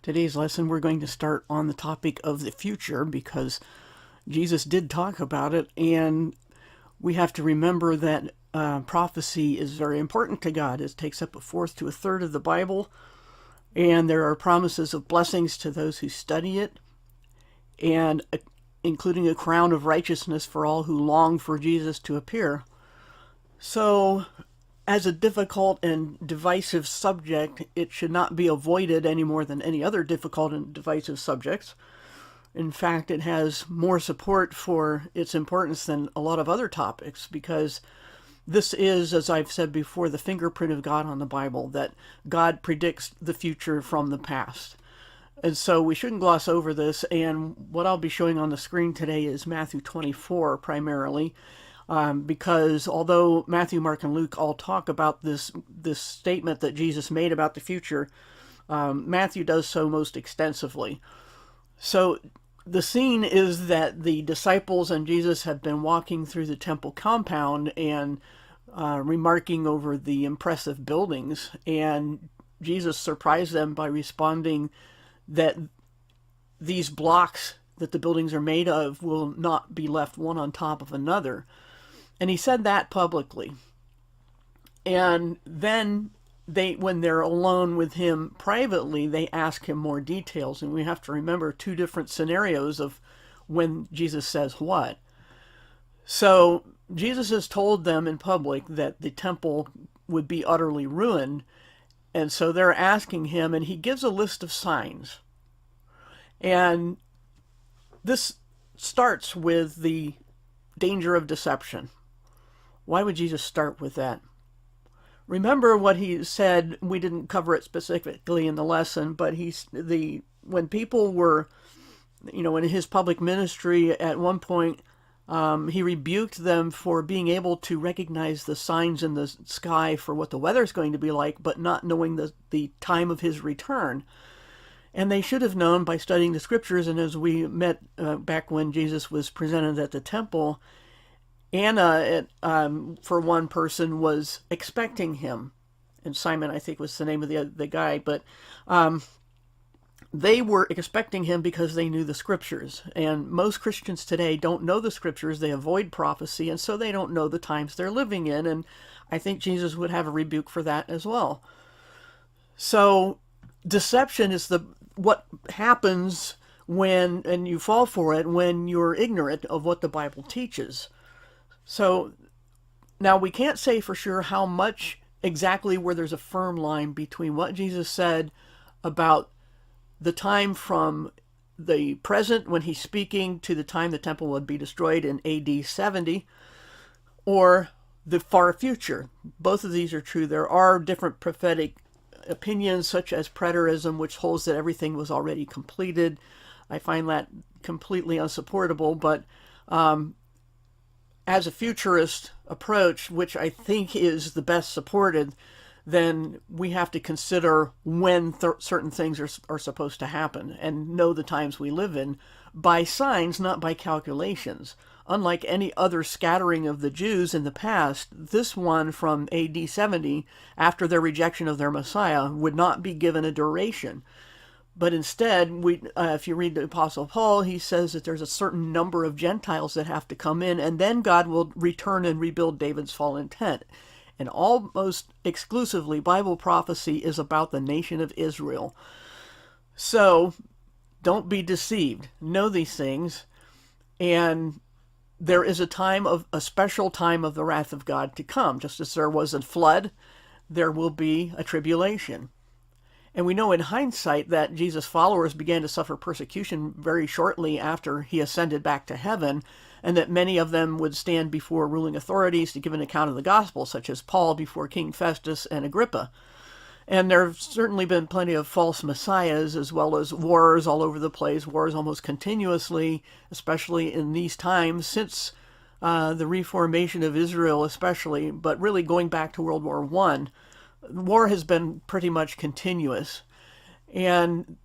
Today's lesson, we're going to start on the topic of the future because Jesus did talk about it, and we have to remember that prophecy is very important to God. It takes up a fourth to a third of the Bible, and there are promises of blessings to those who study it, and including a crown of righteousness for all who long for Jesus to appear. So, as a difficult and divisive subject, it should not be avoided any more than any other difficult and divisive subjects. In fact, it has more support for its importance than a lot of other topics, because this is, as I've said before, the fingerprint of God on the Bible, that God predicts the future from the past. And so we shouldn't gloss over this, and what I'll be showing on the screen today is Matthew 24 primarily, because although Matthew, Mark, and Luke all talk about this statement that Jesus made about the future, Matthew does so most extensively. So the scene is that the disciples and Jesus have been walking through the temple compound and remarking over the impressive buildings, and Jesus surprised them by responding that these blocks that the buildings are made of will not be left one on top of another. And he said that publicly. And then when they're alone with him privately, they ask him more details. And we have to remember two different scenarios of when Jesus says what. So Jesus has told them in public that the temple would be utterly ruined. And so they're asking him, and he gives a list of signs. And this starts with the danger of deception. Why would Jesus start with that? Remember what he said. We didn't cover it specifically in the lesson, but when people were, in his public ministry at one point, he rebuked them for being able to recognize the signs in the sky for what the weather's going to be like, but not knowing the time of his return. And they should have known by studying the scriptures. And as we met back when Jesus was presented at the temple, Anna, for one person, was expecting him. And Simon, I think, was the name of the guy. But they were expecting him because they knew the scriptures. And most Christians today don't know the scriptures. They avoid prophecy, and so they don't know the times they're living in. And I think Jesus would have a rebuke for that as well. So deception is what happens when, and you fall for it, when you're ignorant of what the Bible teaches. So now we can't say for sure how much exactly, where there's a firm line between what Jesus said about the time from the present when he's speaking to the time the temple would be destroyed in AD 70, or the far future. Both of these are true. There are different prophetic opinions, such as preterism, which holds that everything was already completed. I find that completely unsupportable, but as a futurist approach, which I think is the best supported, then we have to consider when certain things are supposed to happen and know the times we live in by signs, not by calculations. Unlike any other scattering of the Jews in the past, this one from AD 70, after their rejection of their Messiah, would not be given a duration. But instead, if you read the Apostle Paul, he says that there's a certain number of Gentiles that have to come in, and then God will return and rebuild David's fallen tent. And almost exclusively, Bible prophecy is about the nation of Israel. So, don't be deceived. Know these things. And there is a special time of the wrath of God to come. Just as there was a flood, there will be a tribulation. And we know in hindsight that Jesus' followers began to suffer persecution very shortly after he ascended back to heaven, and that many of them would stand before ruling authorities to give an account of the gospel, such as Paul before King Festus and Agrippa. And there have certainly been plenty of false messiahs, as well as wars all over the place, wars almost continuously, especially in these times, since the reformation of Israel especially, but really going back to World War I. War has been pretty much continuous, and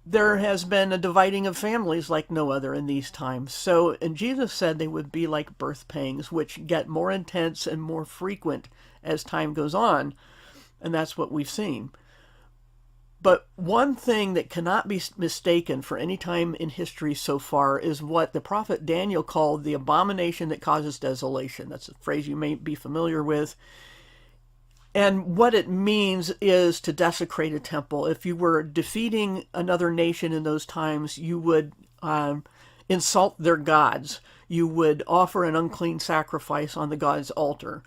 there has been a dividing of families like no other in these times. So, and Jesus said they would be like birth pangs, which get more intense and more frequent as time goes on, and that's what we've seen. But one thing that cannot be mistaken for any time in history so far is what the prophet Daniel called the abomination that causes desolation. That's a phrase you may be familiar with. And what it means is to desecrate a temple. If you were defeating another nation in those times, you would insult their gods. You would offer an unclean sacrifice on the god's altar.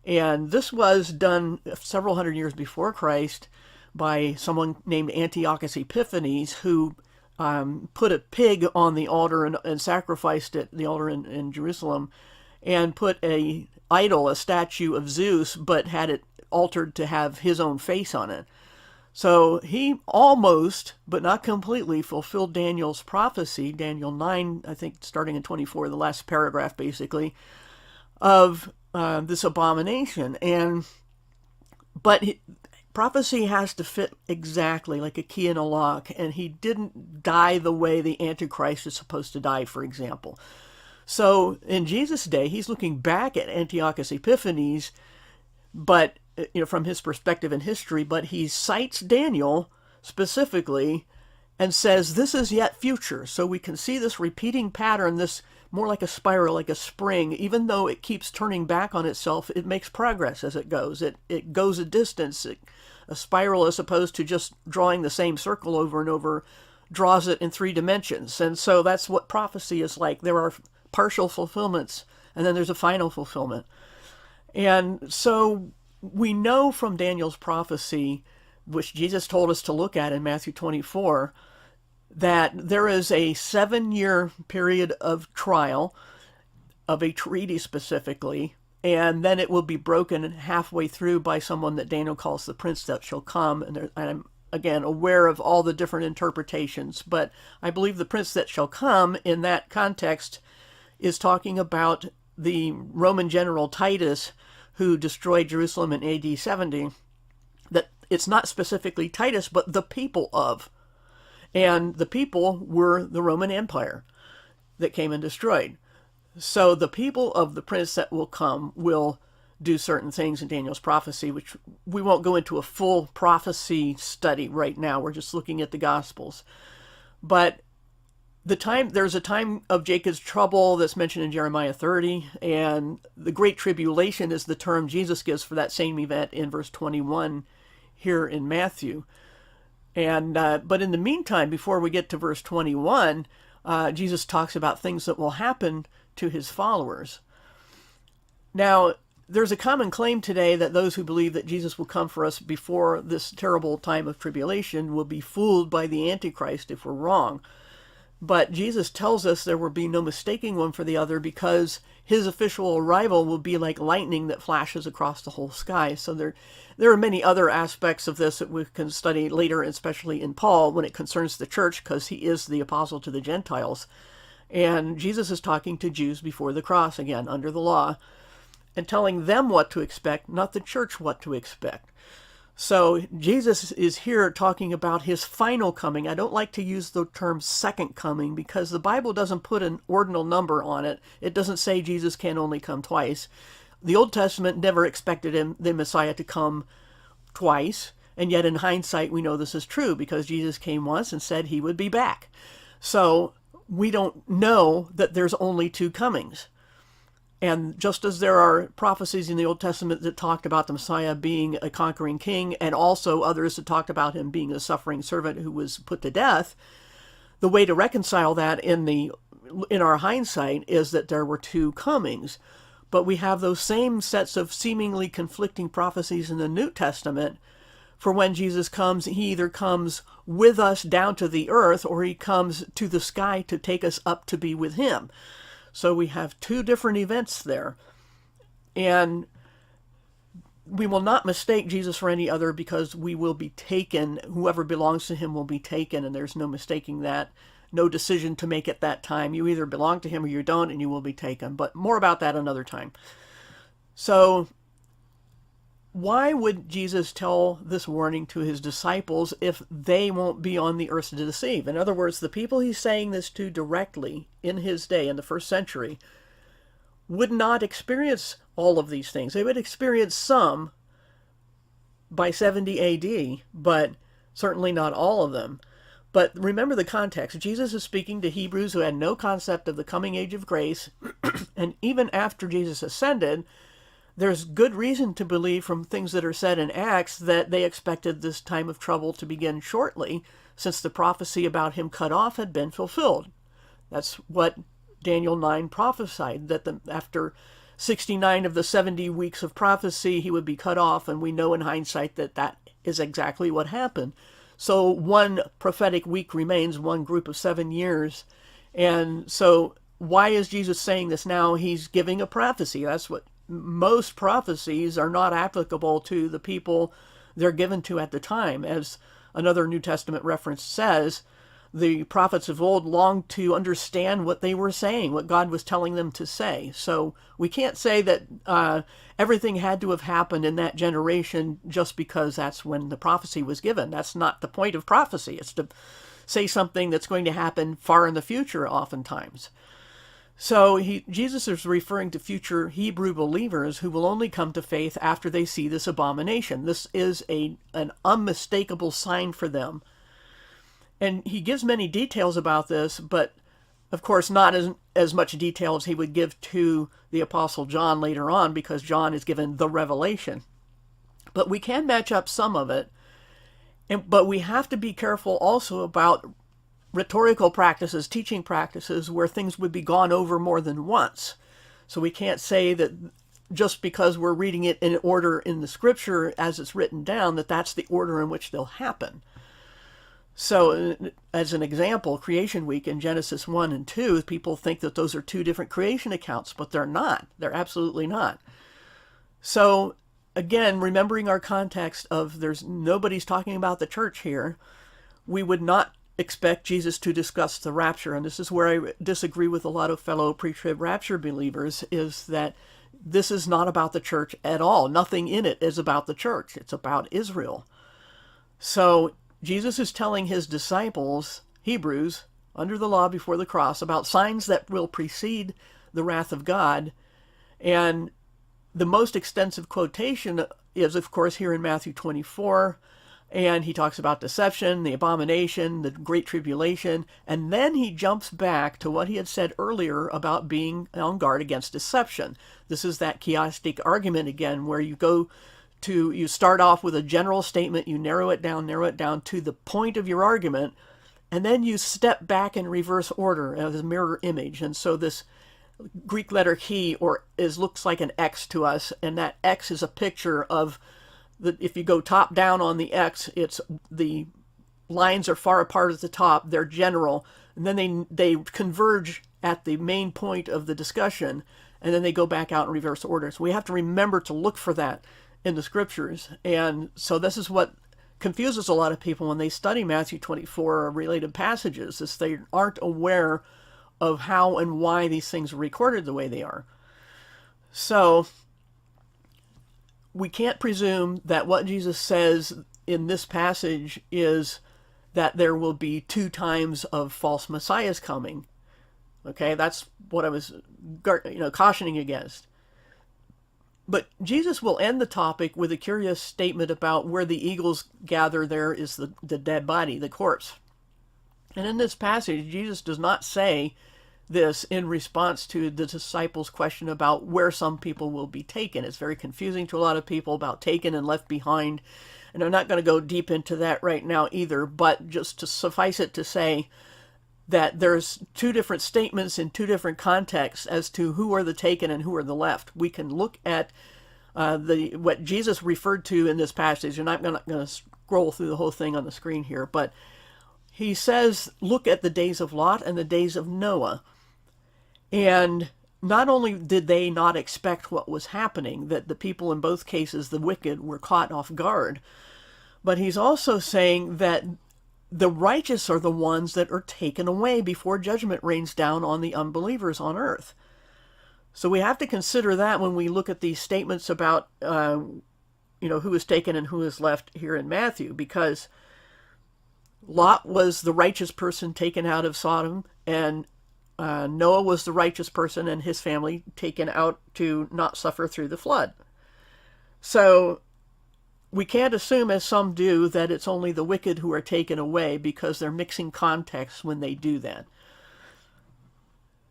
And this was done several hundred years before Christ by someone named Antiochus Epiphanes, who put a pig on the altar and sacrificed it, the altar in Jerusalem, and put a idol, a statue of Zeus, but had it altered to have his own face on it. So he almost, but not completely, fulfilled Daniel's prophecy, Daniel 9, I think, starting in 24, the last paragraph, basically, of this abomination. But prophecy has to fit exactly like a key in a lock, and he didn't die the way the Antichrist is supposed to die, for example. So in Jesus' day, he's looking back at Antiochus Epiphanes, but from his perspective in history, but he cites Daniel specifically and says this is yet future. So we can see this repeating pattern, this more like a spiral, like a spring. Even though it keeps turning back on itself, it makes progress as it goes. It goes a distance. A spiral, as opposed to just drawing the same circle over and over, draws it in 3 dimensions. And so that's what prophecy is like. There are partial fulfillments, and then there's a final fulfillment. And so we know from Daniel's prophecy, which Jesus told us to look at in Matthew 24, that there is a 7-year period of trial, of a treaty specifically, and then it will be broken halfway through by someone that Daniel calls the prince that shall come. And I'm, again, aware of all the different interpretations, but I believe the prince that shall come in that context is talking about the Roman general Titus, who destroyed Jerusalem in AD 70, that it's not specifically Titus, but the people of. And the people were the Roman Empire that came and destroyed. So the people of the prince that will come will do certain things in Daniel's prophecy, which we won't go into a full prophecy study right now. We're just looking at the Gospels. But there's a time of Jacob's trouble that's mentioned in Jeremiah 30, and the Great Tribulation is the term Jesus gives for that same event in verse 21 here in Matthew. And but in the meantime, before we get to verse 21, Jesus talks about things that will happen to his followers. Now, there's a common claim today that those who believe that Jesus will come for us before this terrible time of tribulation will be fooled by the Antichrist if we're wrong. But Jesus tells us there will be no mistaking one for the other, because his official arrival will be like lightning that flashes across the whole sky. So there are many other aspects of this that we can study later, especially in Paul when it concerns the church, because he is the apostle to the Gentiles. And Jesus is talking to Jews before the cross, again, under the law, and telling them what to expect, not the church what to expect. So Jesus is here talking about his final coming. I don't like to use the term second coming because the Bible doesn't put an ordinal number on it. It doesn't say Jesus can only come twice. The Old Testament never expected the Messiah to come twice, and yet in hindsight we know this is true because Jesus came once and said he would be back. So we don't know that there's only 2 comings. And just as there are prophecies in the Old Testament that talked about the Messiah being a conquering king, and also others that talked about him being a suffering servant who was put to death, the way to reconcile that in our hindsight is that there were 2 comings. But we have those same sets of seemingly conflicting prophecies in the New Testament. For when Jesus comes, he either comes with us down to the earth, or he comes to the sky to take us up to be with him. So we have 2 different events there. And we will not mistake Jesus for any other, because we will be taken. Whoever belongs to him will be taken, and there's no mistaking that. No decision to make at that time. You either belong to him or you don't, and you will be taken. But more about that another time. So why would Jesus tell this warning to his disciples if they won't be on the earth to deceive? In other words, the people he's saying this to directly in his day, in the first century, would not experience all of these things. They would experience some by 70 AD, but Certainly not all of them. But remember the context. Jesus is speaking to Hebrews who had no concept of the coming age of grace. And even after Jesus ascended, there's good reason to believe from things that are said in Acts that they expected this time of trouble to begin shortly, since the prophecy about him cut off had been fulfilled. That's what Daniel 9 prophesied, that after 69 of the 70 weeks of prophecy, he would be cut off, and we know in hindsight that that is exactly what happened. So one prophetic week remains one group of 7 years. And so why is Jesus saying this now? He's giving a prophecy. That's what most prophecies are not applicable to the people they're given to at the time. As another New Testament reference says, the prophets of old longed to understand what they were saying, what God was telling them to say. So we can't say that everything had to have happened in that generation just because that's when the prophecy was given. That's not the point of prophecy. It's to say something that's going to happen far in the future oftentimes. So Jesus is referring to future Hebrew believers who will only come to faith after they see this abomination. This is an unmistakable sign for them. And he gives many details about this, but of course not as much detail as he would give to the Apostle John later on, because John is given the revelation. But we can match up some of it. But we have to be careful also about rhetorical practices, teaching practices, where things would be gone over more than once. So we can't say that just because we're reading it in order in the scripture as it's written down, that that's the order in which they'll happen. So, as an example, Creation Week in Genesis 1 and 2, people think that those are two different creation accounts, but they're not. They're absolutely not. So, again, remembering our context of nobody's talking about the church here, we would not expect Jesus to discuss the rapture. And this is where I disagree with a lot of fellow pre-trib rapture believers, is that this is not about the church at all. Nothing in it is about the church. It's about Israel. So, Jesus is telling his disciples, Hebrews, under the law before the cross, about signs that will precede the wrath of God. And the most extensive quotation is, of course, here in Matthew 24. And he talks about deception, the abomination, the great tribulation. And then he jumps back to what he had said earlier about being on guard against deception. This is that chiastic argument again, where you start off with a general statement, you narrow it down to the point of your argument, and then you step back in reverse order as a mirror image. And so this Greek letter chi looks like an X to us, and that X is a picture of if you go top down on the X, it's the lines are far apart at the top, they're general, and then they converge at the main point of the discussion, and then they go back out in reverse order. So we have to remember to look for that in the scriptures. And so this is what confuses a lot of people when they study Matthew 24 or related passages, is they aren't aware of how and why these things are recorded the way they are. So we can't presume that what Jesus says in this passage is that there will be 2 times of false messiahs coming. Okay, that's what I was cautioning against. But Jesus will end the topic with a curious statement about where the eagles gather. There is the dead body, the corpse. And in this passage, Jesus does not say this in response to the disciples' question about where some people will be taken. It's very confusing to a lot of people about taken and left behind. And I'm not going to go deep into that right now either, but just to suffice it to say that there's 2 different statements in 2 different contexts as to who are the taken and who are the left. We can look at what Jesus referred to in this passage, and I'm not going to scroll through the whole thing on the screen here, but he says, look at the days of Lot and the days of Noah. And not only did they not expect what was happening, that the people in both cases, the wicked, were caught off guard, but he's also saying that the righteous are the ones that are taken away before judgment rains down on the unbelievers on earth. So we have to consider that when we look at these statements about, who is taken and who is left here in Matthew, because Lot was the righteous person taken out of Sodom, and Noah was the righteous person and his family taken out to not suffer through the flood. So we can't assume, as some do, that it's only the wicked who are taken away, because they're mixing contexts when they do that.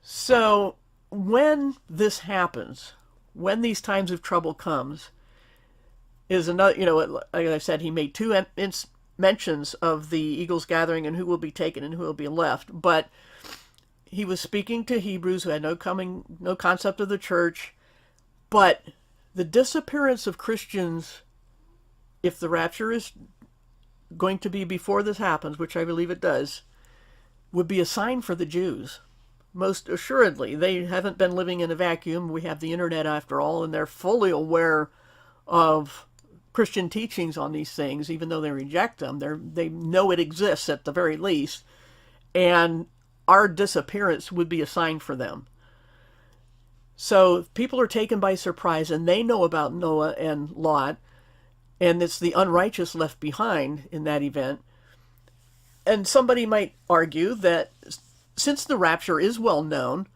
So when this happens, when these times of trouble comes, is another, like I said, he made two mentions of the eagles gathering and who will be taken and who will be left. But he was speaking to Hebrews who had no concept of the church. But the disappearance of Christians, if the rapture is going to be before this happens, which I believe it does, would be a sign for the Jews. Most assuredly. They haven't been living in a vacuum. We have the internet after all, and they're fully aware of Christian teachings on these things, even though they reject them. They know it exists at the very least, and our disappearance would be a sign for them. So people are taken by surprise, and they know about Noah and Lot, and it's the unrighteous left behind in that event. And somebody might argue that since the rapture is well known,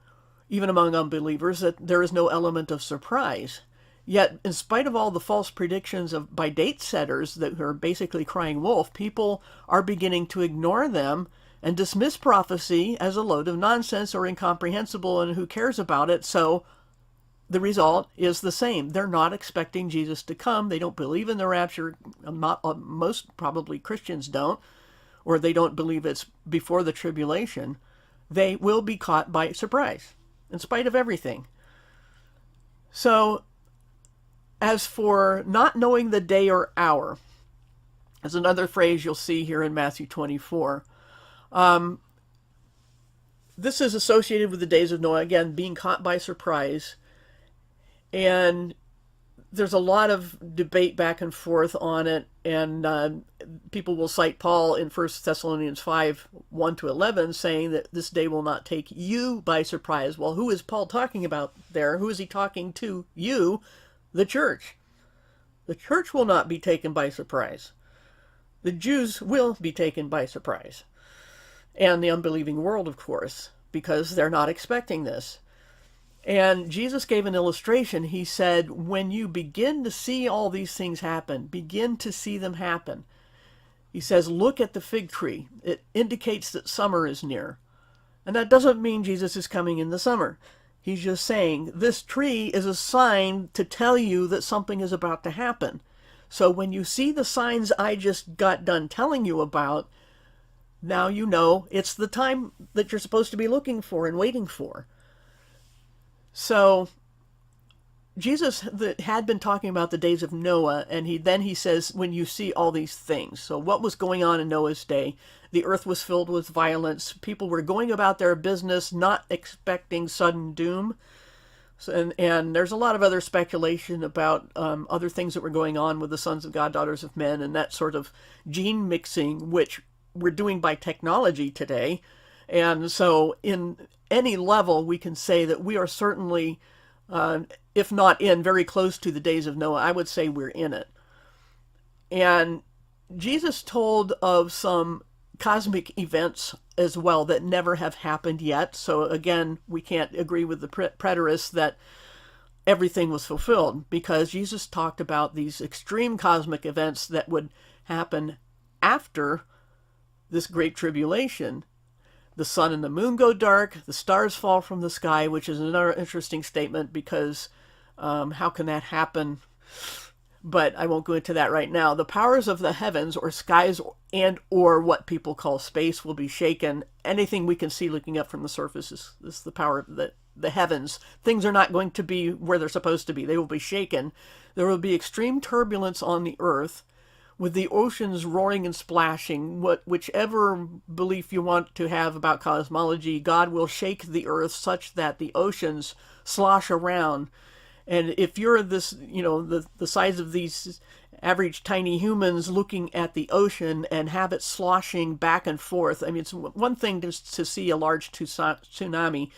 even among unbelievers, that there is no element of surprise. Yet, in spite of all the false predictions by date setters that are basically crying wolf, people are beginning to ignore them and dismiss prophecy as a load of nonsense or incomprehensible, and who cares about it. So the result is the same. They're not expecting Jesus to come. They don't believe in the rapture. Most probably Christians don't, or they don't believe it's before the tribulation. They will be caught by surprise, in spite of everything. So, as for not knowing the day or hour, is another phrase you'll see here in Matthew 24. This is associated with the days of Noah, again, being caught by surprise. And there's a lot of debate back and forth on it, and people will cite Paul in 1 Thessalonians 5, 1-11, saying that this day will not take you by surprise. Well, who is Paul talking about there? Who is he talking to? You, the church. The church will not be taken by surprise. The Jews will be taken by surprise. And the unbelieving world, of course, because they're not expecting this. And Jesus gave an illustration. He said, when you begin to see all these things happen, begin to see them happen. He says, look at the fig tree. It indicates that summer is near. And that doesn't mean Jesus is coming in the summer. He's just saying, this tree is a sign to tell you that something is about to happen. So when you see the signs I just got done telling you about, now you know it's the time that you're supposed to be looking for and waiting for. So Jesus had been talking about the days of Noah, and he says, when you see all these things. So what was going on in Noah's day? The earth was filled with violence. People were going about their business, not expecting sudden doom. So, and there's a lot of other speculation about other things that were going on with the sons of God, daughters of men, and that sort of gene mixing, which we're doing by technology today. And so in any level, we can say that we are certainly, if not very close to the days of Noah, I would say we're in it. And Jesus told of some cosmic events as well that never have happened yet. So again, we can't agree with the preterists that everything was fulfilled, because Jesus talked about these extreme cosmic events that would happen after this great tribulation. The sun and the moon go dark, the stars fall from the sky, which is another interesting statement, because how can that happen? But I won't go into that right now. The powers of the heavens, or skies, and or what people call space, will be shaken. Anything we can see looking up from the surface is the power of the heavens. Things are not going to be where they're supposed to be. They will be shaken. There will be extreme turbulence on the earth, with the oceans roaring and splashing. Whichever belief you want to have about cosmology, God will shake the earth such that the oceans slosh around. And if you're this, the size of these average tiny humans looking at the ocean and have it sloshing back and forth, I mean, it's one thing to see a large tsunami,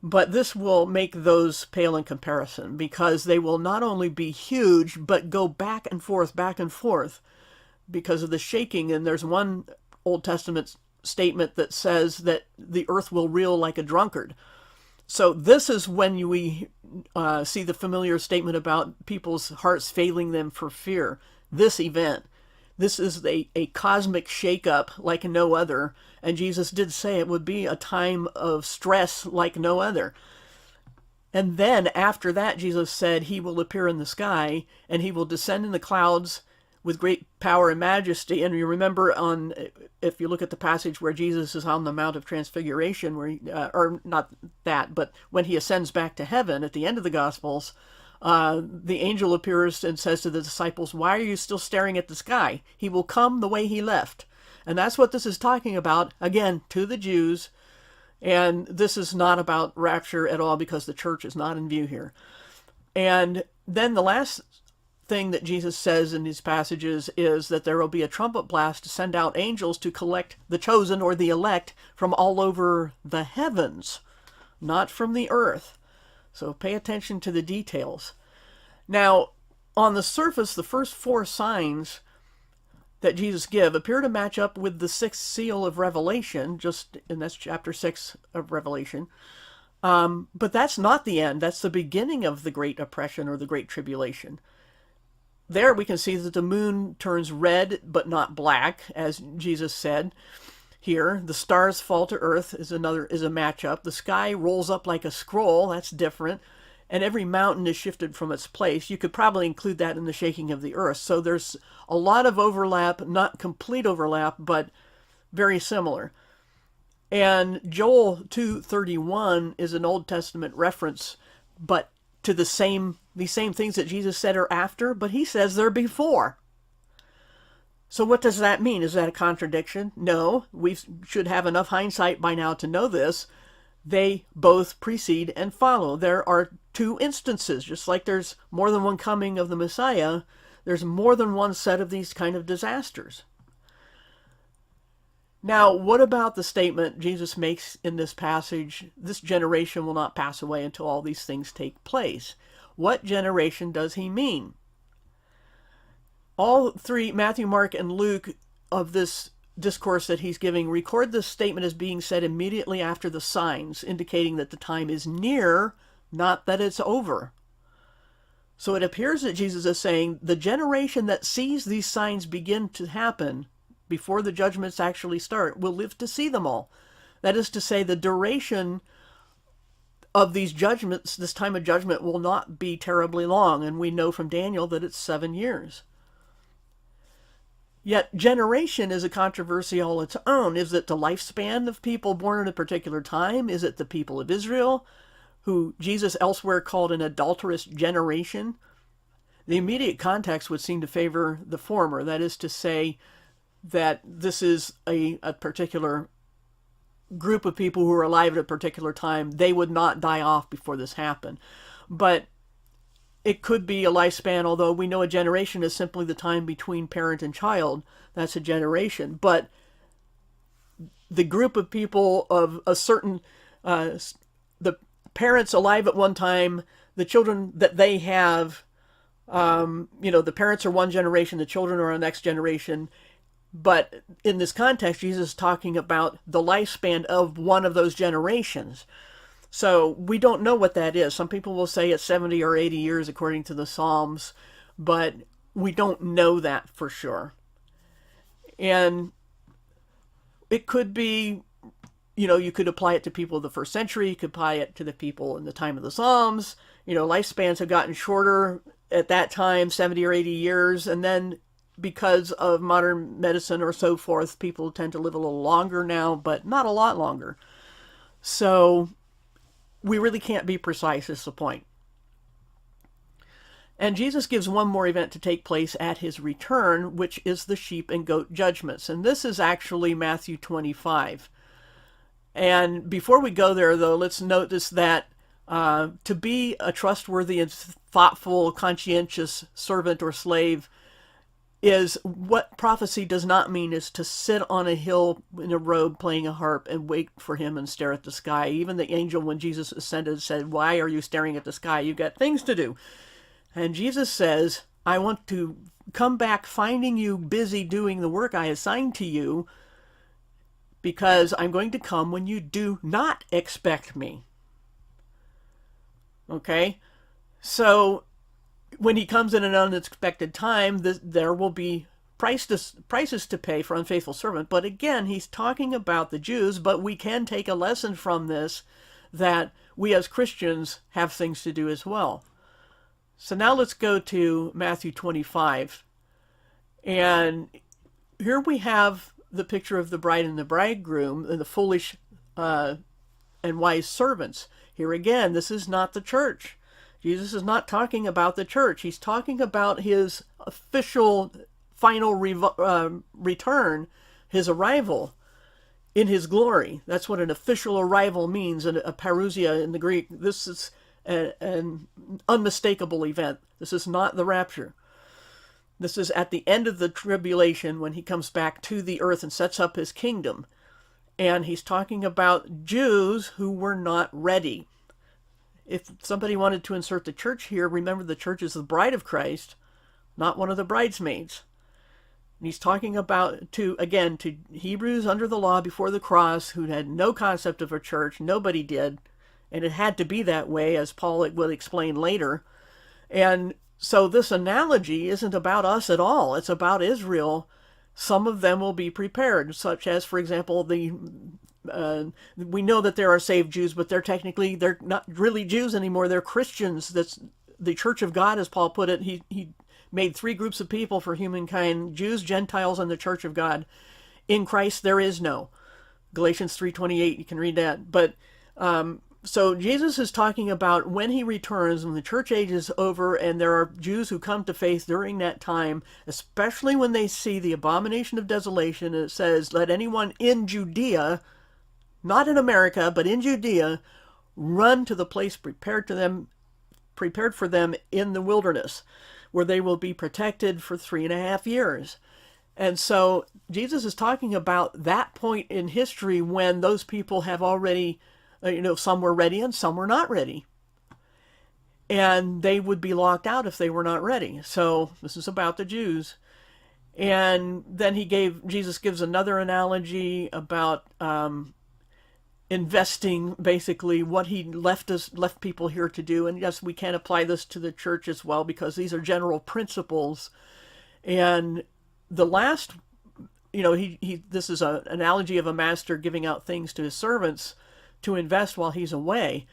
but this will make those pale in comparison, because they will not only be huge, but go back and forth because of the shaking. And there's one Old Testament statement that says that the earth will reel like a drunkard. So this is when we see the familiar statement about people's hearts failing them for fear. this event. This is a cosmic shakeup like no other. And Jesus did say it would be a time of stress like no other. And then after that, Jesus said he will appear in the sky and he will descend in the clouds with great power and majesty. And you remember if you look at the passage where Jesus is on the Mount of Transfiguration, where or not that, but when he ascends back to heaven at the end of the Gospels, the angel appears and says to the disciples, "Why are you still staring at the sky? He will come the way he left." And that's what this is talking about, again, to the Jews. And this is not about rapture at all, because the church is not in view here. And then the last thing that Jesus says in these passages is that there will be a trumpet blast to send out angels to collect the chosen or the elect from all over the heavens, not from the earth. So pay attention to the details. Now, on the surface, the first four signs that Jesus give appear to match up with the sixth seal of Revelation, and that's chapter 6 of Revelation. But that's not the end. That's the beginning of the Great Oppression or the Great Tribulation. There we can see that the moon turns red but not black, as Jesus said. Here, the stars fall to earth is a matchup. The sky rolls up like a scroll. That's different. And every mountain is shifted from its place. You could probably include that in the shaking of the earth. So there's a lot of overlap, not complete overlap, but very similar. And Joel 2:31 is an Old Testament reference, but to these same things that Jesus said are after, but he says they're before. So what does that mean? Is that a contradiction? No, we should have enough hindsight by now to know this. They both precede and follow. There are two instances, just like there's more than one coming of the Messiah, there's more than one set of these kind of disasters. Now, what about the statement Jesus makes in this passage, this generation will not pass away until all these things take place? What generation does he mean? All three, Matthew, Mark, and Luke, of this discourse that he's giving, record this statement as being said immediately after the signs, indicating that the time is near, not that it's over. So it appears that Jesus is saying the generation that sees these signs begin to happen before the judgments actually start will live to see them all. That is to say, the duration of these judgments, this time of judgment, will not be terribly long, and we know from Daniel that it's 7 years. Yet generation is a controversy all its own. Is it the lifespan of people born at a particular time? Is it the people of Israel, who Jesus elsewhere called an adulterous generation? The immediate context would seem to favor the former. That is to say that this is a particular group of people who are alive at a particular time. They would not die off before this happened. But it could be a lifespan, although we know a generation is simply the time between parent and child. That's a generation. But the group of people of a certain, the parents alive at one time, the children that they have, the parents are one generation, the children are a next generation. But in this context, Jesus is talking about the lifespan of one of those generations. So we don't know what that is. Some people will say it's 70 or 80 years according to the Psalms, but we don't know that for sure. And it could be, you could apply it to people of the first century, you could apply it to the people in the time of the Psalms. Lifespans have gotten shorter at that time, 70 or 80 years, and then because of modern medicine or so forth, people tend to live a little longer now, but not a lot longer. So we really can't be precise, is the point. And Jesus gives one more event to take place at his return, which is the sheep and goat judgments. And this is actually Matthew 25. And before we go there, though, let's notice that to be a trustworthy and thoughtful, conscientious servant or slave is what prophecy does not mean is to sit on a hill in a robe playing a harp and wait for him and stare at the sky. Even the angel, when Jesus ascended, said, "Why are you staring at the sky? You've got things to do." And Jesus says, "I want to come back finding you busy doing the work I assigned to you, because I'm going to come when you do not expect me." Okay? So when he comes in an unexpected time, there will be prices to pay for unfaithful servant. But again, he's talking about the Jews, but we can take a lesson from this that we as Christians have things to do as well. So now let's go to Matthew 25. And here we have the picture of the bride and the bridegroom and the foolish and wise servants. Here again, this is not the church. Jesus is not talking about the church. He's talking about his official final return, his arrival in his glory. That's what an official arrival means, a parousia in the Greek. This is an unmistakable event. This is not the rapture. This is at the end of the tribulation when he comes back to the earth and sets up his kingdom. And he's talking about Jews who were not ready. If somebody wanted to insert the church here, remember the church is the bride of Christ, not one of the bridesmaids. And he's talking about, to Hebrews under the law before the cross who had no concept of a church. Nobody did. And it had to be that way, as Paul will explain later. And so this analogy isn't about us at all. It's about Israel. Some of them will be prepared, such as, for example, we know that there are saved Jews, but they're not really Jews anymore. They're Christians. That's the church of God, as Paul put it. He made three groups of people for humankind: Jews, Gentiles, and the church of God. In Christ there is no. Galatians 3:28, you can read that. But so Jesus is talking about when he returns, when the church age is over, and there are Jews who come to faith during that time, especially when they see the abomination of desolation. And it says, let anyone in Judea, not in America, but in Judea, run to the place prepared for them in the wilderness, where they will be protected for 3.5 years. And so Jesus is talking about that point in history when those people have already, some were ready and some were not ready. And they would be locked out if they were not ready. So this is about the Jews. And then Jesus gives another analogy about investing, basically what he left people here to do. And yes, we can apply this to the church as well, because these are general principles. And the last, this is an analogy of a master giving out things to his servants to invest while he's away.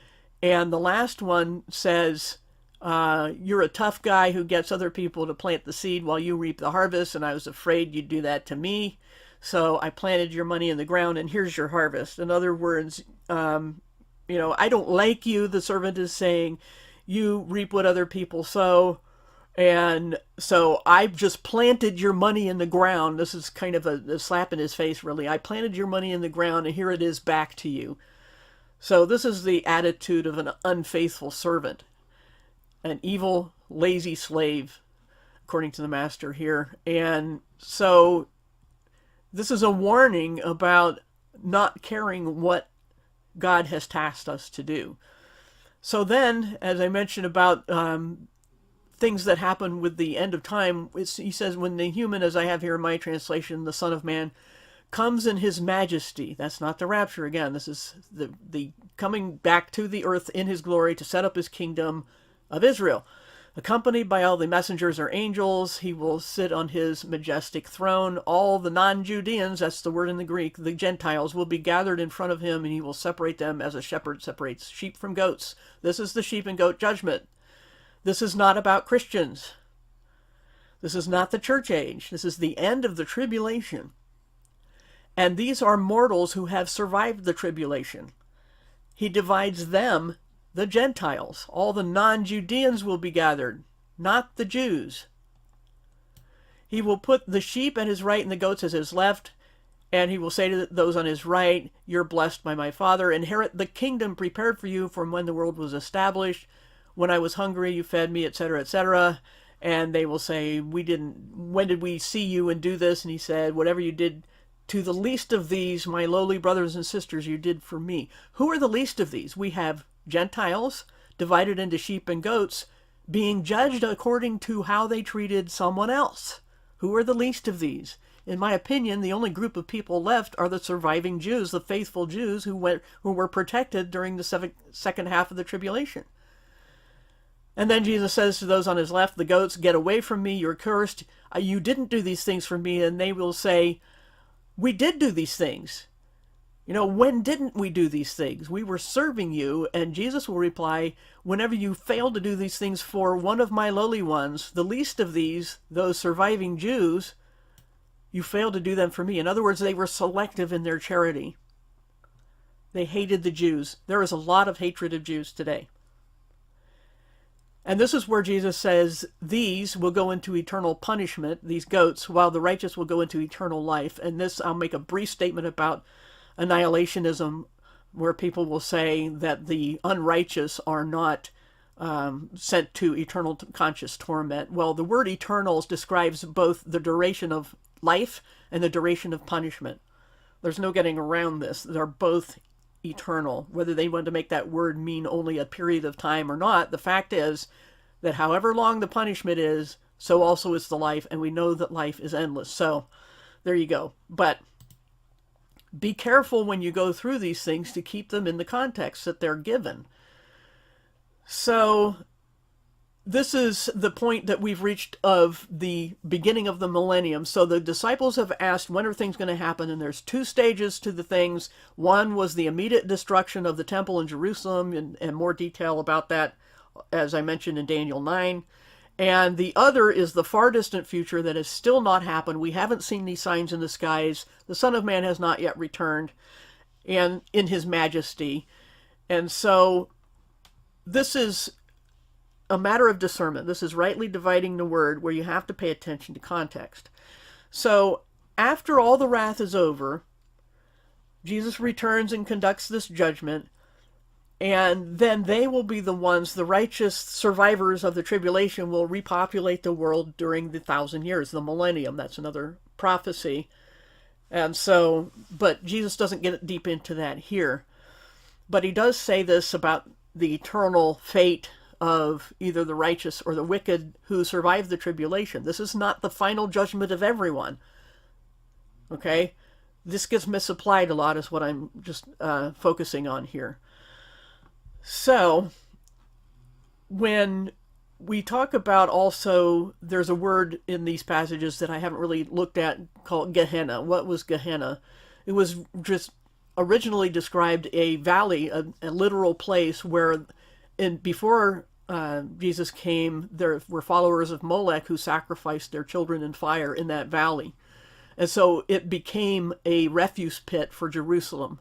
And the last one says, you're a tough guy who gets other people to plant the seed while you reap the harvest, and I was afraid you'd do that to me. So I planted your money in the ground, and here's your harvest. In other words, I don't like you, the servant is saying. You reap what other people sow. And so I've just planted your money in the ground. This is kind of a slap in his face, really. I planted your money in the ground, and here it is back to you. So this is the attitude of an unfaithful servant, an evil, lazy slave, according to the master here. And so this is a warning about not caring what God has tasked us to do. So then, as I mentioned about things that happen with the end of time, he says, when the human, as I have here in my translation, the Son of Man, comes in his majesty. That's not the rapture again. This is the coming back to the earth in his glory to set up his kingdom of Israel. Accompanied by all the messengers or angels, he will sit on his majestic throne. All the non-Judeans, that's the word in the Greek, the Gentiles, will be gathered in front of him, and he will separate them as a shepherd separates sheep from goats. This is the sheep and goat judgment. This is not about Christians. This is not the church age. This is the end of the tribulation. And these are mortals who have survived the tribulation. He divides them, the Gentiles. All the non-Judeans will be gathered, not the Jews. He will put the sheep at his right and the goats at his left, and he will say to those on his right, you're blessed by my Father. Inherit the kingdom prepared for you from when the world was established. When I was hungry, you fed me, etc., etc. And they will say, when did we see you and do this? And he said, whatever you did to the least of these, my lowly brothers and sisters, you did for me. Who are the least of these? We have Gentiles divided into sheep and goats being judged according to how they treated someone else. Who are the least of these? In my opinion, the only group of people left are the surviving Jews, the faithful Jews who were protected during the second half of the tribulation. And then Jesus says to those on his left, the goats, get away from me, you're cursed. You didn't do these things for me. And they will say, we did do these things. When didn't we do these things? We were serving you. And Jesus will reply, whenever you fail to do these things for one of my lowly ones, the least of these, those surviving Jews, you failed to do them for me. In other words, they were selective in their charity. They hated the Jews. There is a lot of hatred of Jews today. And this is where Jesus says, these will go into eternal punishment, these goats, while the righteous will go into eternal life. And this, I'll make a brief statement about annihilationism, where people will say that the unrighteous are not sent to eternal conscious torment. Well, the word eternal describes both the duration of life and the duration of punishment. There's no getting around this. They're both eternal. Whether they want to make that word mean only a period of time or not, the fact is that however long the punishment is, so also is the life, and we know that life is endless. So there you go. But be careful when you go through these things to keep them in the context that they're given. So this is the point that we've reached of the beginning of the millennium. So the disciples have asked, when are things going to happen? And there's two stages to the things. One was the immediate destruction of the temple in Jerusalem, and more detail about that, as I mentioned in Daniel 9. And the other is the far distant future that has still not happened. We haven't seen these signs in the skies. The Son of Man has not yet returned, and in his majesty. And so this is a matter of discernment. This is rightly dividing the word, where you have to pay attention to context. So after all the wrath is over, Jesus returns and conducts this judgment, and then they will be the ones, the righteous survivors of the tribulation, will repopulate the world during the 1,000 years, the millennium. That's another prophecy. And so, but Jesus doesn't get deep into that here. But he does say this about the eternal fate of either the righteous or the wicked who survive the tribulation. This is not the final judgment of everyone. Okay? This gets misapplied a lot, is what I'm just focusing on here. So, when we talk about also, there's a word in these passages that I haven't really looked at called Gehenna. What was Gehenna? It was just originally described a valley, a literal place where before Jesus came, there were followers of Molech who sacrificed their children in fire in that valley. And so it became a refuse pit for Jerusalem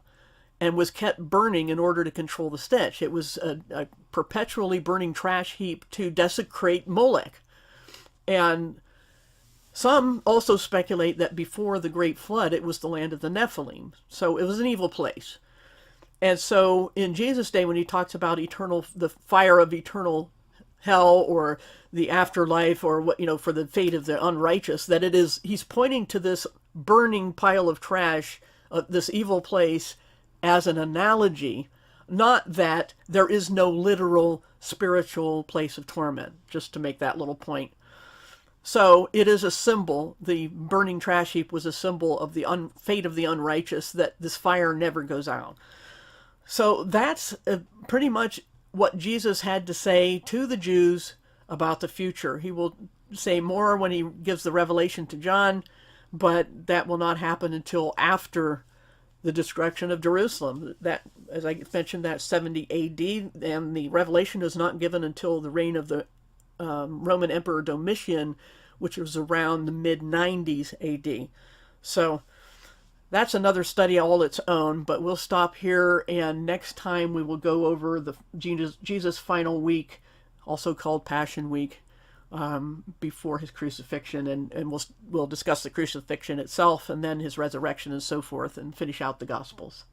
and was kept burning in order to control the stench. It was a perpetually burning trash heap to desecrate Molech. And some also speculate that before the Great Flood, it was the land of the Nephilim. So it was an evil place. And so in Jesus' day, when he talks about the fire of eternal hell, or the afterlife, or what, for the fate of the unrighteous, that he's pointing to this burning pile of trash, this evil place, as an analogy, not that there is no literal spiritual place of torment, just to make that little point. So it is a symbol. The burning trash heap was a symbol of the fate of the unrighteous, that this fire never goes out. So that's pretty much what Jesus had to say to the Jews about the future. He will say more when he gives the revelation to John, but that will not happen until after the destruction of Jerusalem. That, as I mentioned, that's 70 A.D., and the revelation is not given until the reign of the Roman Emperor Domitian, which was around the mid-90s A.D. So that's another study all its own, but we'll stop here, and next time we will go over the Jesus' final week, also called Passion Week, before his crucifixion, and we'll discuss the crucifixion itself, and then his resurrection and so forth, and finish out the Gospels.